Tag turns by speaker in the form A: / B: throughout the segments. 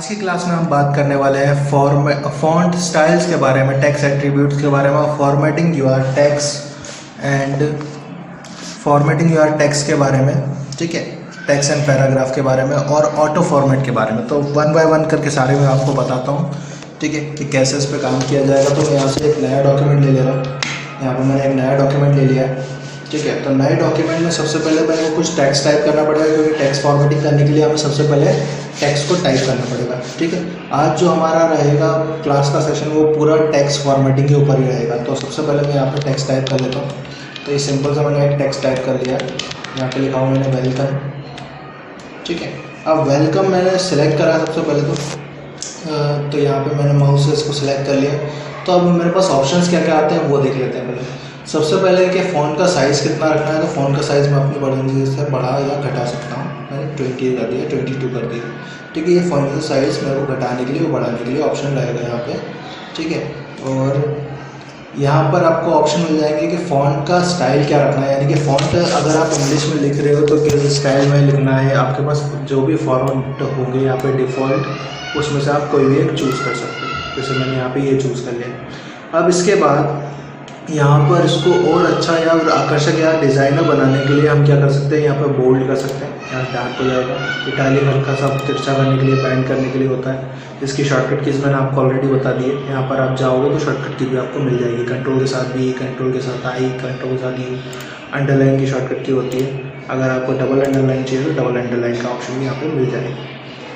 A: आज की क्लास में हम बात करने वाले हैं फॉन्ट स्टाइल्स के बारे में, टेक्स्ट एट्रीब्यूट्स के बारे में, फॉर्मेटिंग योर टेक्स्ट के बारे में, ठीक है, टेक्स्ट एंड पैराग्राफ के बारे में और ऑटो फॉर्मेट के बारे में। तो वन बाय वन करके सारे मैं आपको बताता हूँ, ठीक है, कि कैसे इस पर काम किया जाएगा। तो मैं यहाँ से एक नया डॉक्यूमेंट ले रहा हूँ। यहाँ पर मैंने एक नया डॉक्यूमेंट ले लिया है, ठीक है। तो नए डॉक्यूमेंट में सबसे पहले मेरे को कुछ टेक्स्ट टाइप करना पड़ेगा, क्योंकि टेक्स्ट फॉर्मेटिंग करने के लिए हमें सबसे पहले टेक्स्ट को टाइप करना पड़ेगा, ठीक है। आज जो हमारा रहेगा क्लास का सेशन वो पूरा टेक्स्ट फॉर्मेटिंग के ऊपर ही रहेगा। तो सबसे पहले मैं यहाँ पे टेक्स्ट टाइप कर लेता हूँ। तो ये सिंपल सा मैंने एक टेक्स्ट टाइप कर लिया। यहाँ पे लिखा हुआ मैंने वेलकम, ठीक है। अब वेलकम मैंने सेलेक्ट करा सबसे पहले तो यहाँ पे मैंने माउस से इसको सिलेक्ट कर लिया। तो अब मेरे पास ऑप्शंस क्या क्या आते हैं वो देख लेते हैं पहले। सबसे पहले कि फ़ॉन्ट का साइज़ कितना रखना है। तो फ़ॉन्ट का साइज़ मैं अपनी मर्जी से बढ़ा या घटा सकता हूँ। मैंने 20 कर दिया, 22 कर दिया, ठीक है। ये फ़ॉन्ट का साइज़ मेरे को घटाने के लिए, बढ़ाने के लिए ऑप्शन रहेगा यहाँ पे, ठीक है। और यहाँ पर आपको ऑप्शन मिल जाएंगे कि फ़ॉन्ट का स्टाइल क्या रखना है, यानी कि फ़ॉन्ट अगर आप इंग्लिश में लिख रहे हो तो किस स्टाइल में लिखना है। आपके पास जो भी फॉन्ट होंगे यहाँ पे डिफ़ॉल्ट, उसमें से आप कोई भी एक चूज़ कर सकते हो। जैसे मैंने यहाँ पे ये चूज़ कर लिया। अब इसके बाद यहाँ पर इसको और अच्छा या आकर्षक या डिज़ाइनर बनाने के लिए हम क्या कर सकते हैं, यहाँ पर बोल्ड कर सकते हैं, यहाँ डार्क हो जाएगा। इटालिक हल्का सा तिरछा करने के लिए, बैंड करने के लिए होता है। इसकी शॉर्टकट कीज़ मैंने आपको ऑलरेडी बता दी है। यहाँ पर आप जाओगे तो शॉर्टकट की भी आपको मिल जाएगी। कंट्रोल के साथ भी, कंट्रोल के साथ आई, कंट्रोल के साथ यू। अंडरलाइन की शॉर्टकट की होती है। अगर आपको डबल अंडरलाइन चाहिए तो डबल अंडरलाइन का ऑप्शन भी यहाँ पर मिल जाएगा,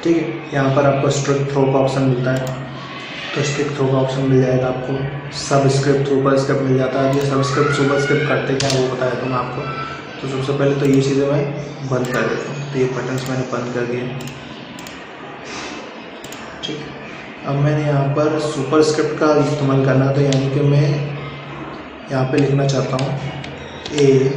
A: ठीक है। यहाँ पर आपको स्ट्रिक थ्रो का ऑप्शन मिलता है, तो स्ट्रिक थ्रो का ऑप्शन मिल जाएगा आपको। सब स्क्रिप्ट सुपर स्क्रिप्ट मिल जाता है। ये सब स्क्रिप्ट सुपर स्क्रिप्ट करते क्या वो बताया था मैं आपको। तो सबसे पहले तो ये चीज़ें मैं बंद कर देता हूँ। तो ये बटन्स मैंने बंद कर दिए, ठीक है। अब मैंने यहाँ पर सुपर स्क्रिप्ट का इस्तेमाल करना, तो यानी कि मैं यहाँ पे लिखना चाहता हूँ A²।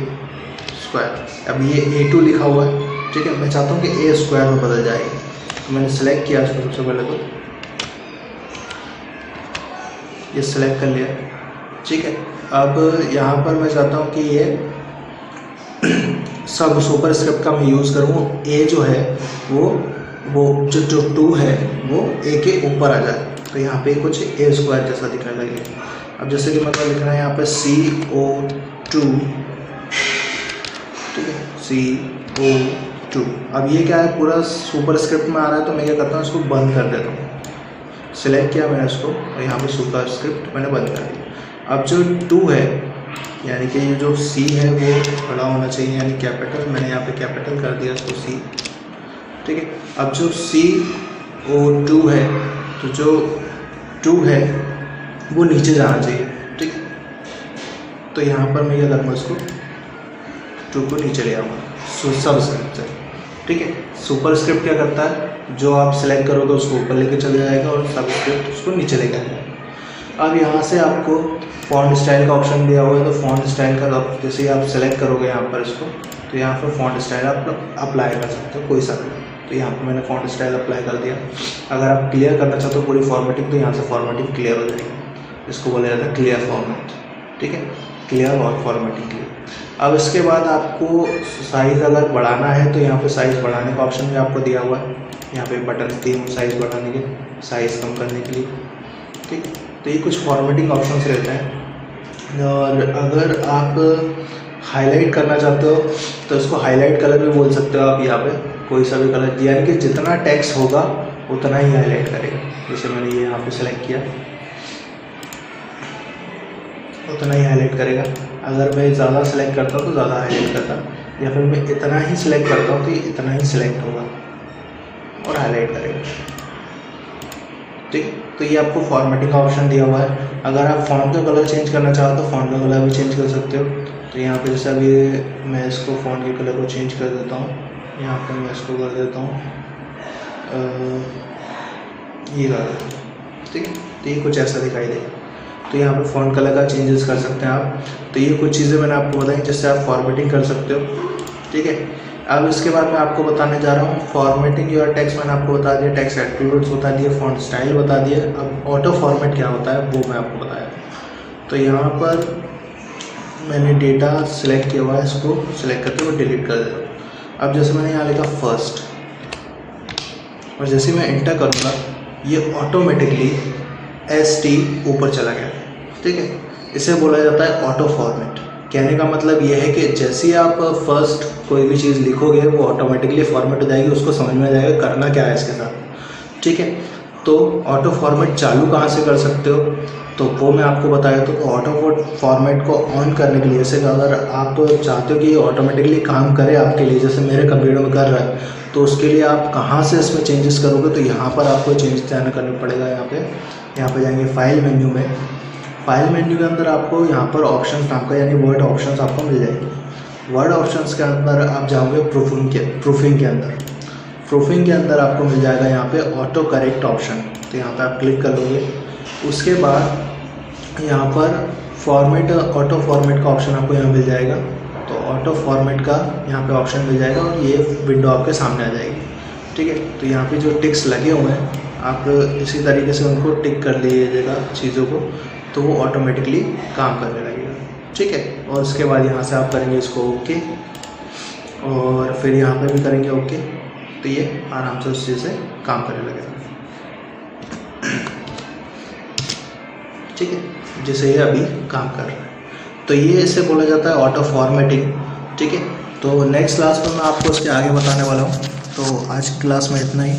A: अब ये A2 लिखा हुआ है, ठीक है। मैं चाहता हूँ कि A² में बदल जाएगी। तो मैंने सेलेक्ट किया इसको सबसे पहले, तो ये सेलेक्ट कर लिया, ठीक है। अब यहाँ पर मैं चाहता हूँ कि ये सब सुपर स्क्रिप्ट का मैं यूज़ करूँ। ए जो है वो जो 2 है वो ए के ऊपर आ जाए। तो यहाँ पे कुछ A² जैसा दिखने लगे। अब जैसे कि मतलब लिखना है यहाँ पे CO2, ठीक है, CO2। अब ये क्या है, पूरा सुपर स्क्रिप्ट में आ रहा है। तो मैं क्या करता हूँ, इसको बंद कर देता हूँ। सिलेक्ट किया मैंने इसको और यहाँ पे सुपर स्क्रिप्ट मैंने बंद कर दिया। अब जो 2 है, यानी कि ये जो C है वो बड़ा होना चाहिए, यानी कैपिटल। मैंने यहाँ पे कैपिटल कर दिया इसको C, ठीक है। अब जो CO2 है, तो जो 2 है वो नीचे जाना चाहिए, ठीक है। तो यहाँ पर मैं क्या करूँगा, इसको 2 को नीचे ले आऊँगा सब स्क्रिप्ट से, ठीक है। सुपर स्क्रिप्ट क्या करता है, जो आप सिलेक्ट करोगे उसको ऊपर लेके चले जाएगा और सब स्क्रिप्ट उसको नीचे लेके आएगा। अब यहाँ से आपको फॉन्ट स्टाइल का ऑप्शन दिया हुआ है। तो फॉन्ट स्टाइल का जैसे ही आप सेलेक्ट करोगे यहाँ पर इसको, तो यहाँ पर फॉन्ट स्टाइल आप अप्लाई कर सकते हो, कोई सा भी। तो यहाँ पर मैंने फॉन्ट स्टाइल अप्लाई कर दिया। अगर आप क्लियर करना चाहते हो पूरी फॉर्मेटिंग, तो यहाँ से फॉर्मेटिंग क्लियर हो जाएगी। इसको बोला जाता है क्लियर फॉर्मेट, ठीक है, क्लियर और फॉर्मेटिंग क्लियर। अब इसके बाद आपको साइज़ अगर बढ़ाना है तो यहाँ पे साइज़ बढ़ाने का ऑप्शन भी आपको दिया हुआ है। यहाँ पे बटन 3 साइज़ बढ़ाने के, साइज़ कम करने के लिए, ठीक। तो ये कुछ फॉर्मेटिंग ऑप्शंस रहते हैं। और अगर आप हाईलाइट करना चाहते हो तो इसको हाईलाइट कलर भी बोल सकते हो आप। यहाँ पे कोई सा भी कलर, यानी कि जितना टेक्स्ट होगा उतना ही हाईलाइट करेगा। जैसे मैंने ये यहाँ पे सेलेक्ट किया, उतना ही हाईलाइट करेगा। अगर मैं ज़्यादा सेलेक्ट करता हूँ तो ज़्यादा हाईलाइट करता, या फिर मैं इतना ही सिलेक्ट करता हूँ तो इतना ही सिलेक्ट होगा और हाईलाइट करेगा, ठीक। तो ये आपको फॉर्मेटिंग का ऑप्शन दिया हुआ है। अगर आप फॉन्ट का कलर चेंज करना चाहो तो फॉन्ट का कलर भी चेंज कर सकते हो। तो यहाँ पे जैसे अभी मैं इसको फॉन्ट के कलर को चेंज कर देता हूँ। यहाँ पर मैं इसको कर देता हूँ ये कर देता हूँ, ठीक है। तो ये कुछ ऐसा दिखाई देगा। तो यहाँ पे फॉन्ट कलर का चेंजेस कर सकते हैं आप। तो ये कुछ चीज़ें मैंने आपको बताई जिससे आप फॉर्मेटिंग कर सकते हो, ठीक है। अब इसके बाद मैं आपको बताने जा रहा हूँ फॉर्मेटिंग योर टेक्स्ट। मैंने आपको बता दिया, टेक्स्ट एट्रीब्यूट्स बता दिए, फॉन्ट स्टाइल बता दिए। अब ऑटो फॉर्मेट क्या होता है वो मैं आपको बताया। तो यहाँ पर मैंने डेटा सिलेक्ट किया हुआ है, इसको सिलेक्ट करके वो डिलीट कर देता हूँ। अब जैसे मैंने यहाँ लिखा फर्स्ट, और जैसे मैं इंटर करूँगा ये ऑटोमेटिकली ST ऊपर चला गया, ठीक है। इसे बोला जाता है ऑटो फॉर्मेट। कहने का मतलब ये है कि जैसे ही आप फर्स्ट कोई भी चीज़ लिखोगे वो ऑटोमेटिकली फॉर्मेट हो जाएगी, उसको समझ में आ जाएगा करना क्या है इसके साथ, ठीक है। तो ऑटो फॉर्मेट चालू कहाँ से कर सकते हो, तो वो मैं आपको बताया। तो ऑटो फॉर्मेट को ऑन करने के लिए, जैसे अगर आप चाहते हो कि ये ऑटोमेटिकली काम करे आपके लिए, जैसे मेरे कंप्यूटर में कर रहा है, तो उसके लिए आप कहाँ से इसमें चेंजेस करोगे, तो यहाँ पर आपको चेंजेस करना पड़ेगा। यहाँ पे जाएंगे फाइल मेन्यू में। फाइल मेन्यू के अंदर आपको यहाँ पर ऑप्शंस नाम का यानी वर्ड ऑप्शंस आपको मिल जाएगी। वर्ड ऑप्शंस के अंदर आप जाओगे प्रूफिंग के अंदर। प्रूफिंग के अंदर आपको मिल जाएगा यहाँ पे ऑटो करेक्ट ऑप्शन, तो यहाँ पे आप क्लिक कर लोगे। उसके बाद यहाँ पर ऑटो फॉर्मेट का ऑप्शन आपको यहाँ मिल जाएगा, तो ऑटो फॉर्मेट का यहाँ पे ऑप्शन मिल जाएगा और ये विंडो आपके सामने आ जाएगी, ठीक है। तो यहाँ पे जो टिक्स लगे हुए हैं आप इसी तरीके से उनको टिक कर लीजिएगा चीज़ों को, तो वो ऑटोमेटिकली काम करने लगेगा, ठीक है। और उसके बाद यहाँ से आप करेंगे इसको ओके, और फिर यहाँ पे भी करेंगे ओके, तो ये आराम से उस चीज़ से काम करने लगेगा, ठीक है। जैसे ये अभी काम कर रहा है, तो ये इसे बोला जाता है ऑटो फॉर्मेटिंग, ठीक है। तो नेक्स्ट क्लास में मैं आपको उसके आगे बताने वाला हूँ। तो आज की क्लास में इतना ही।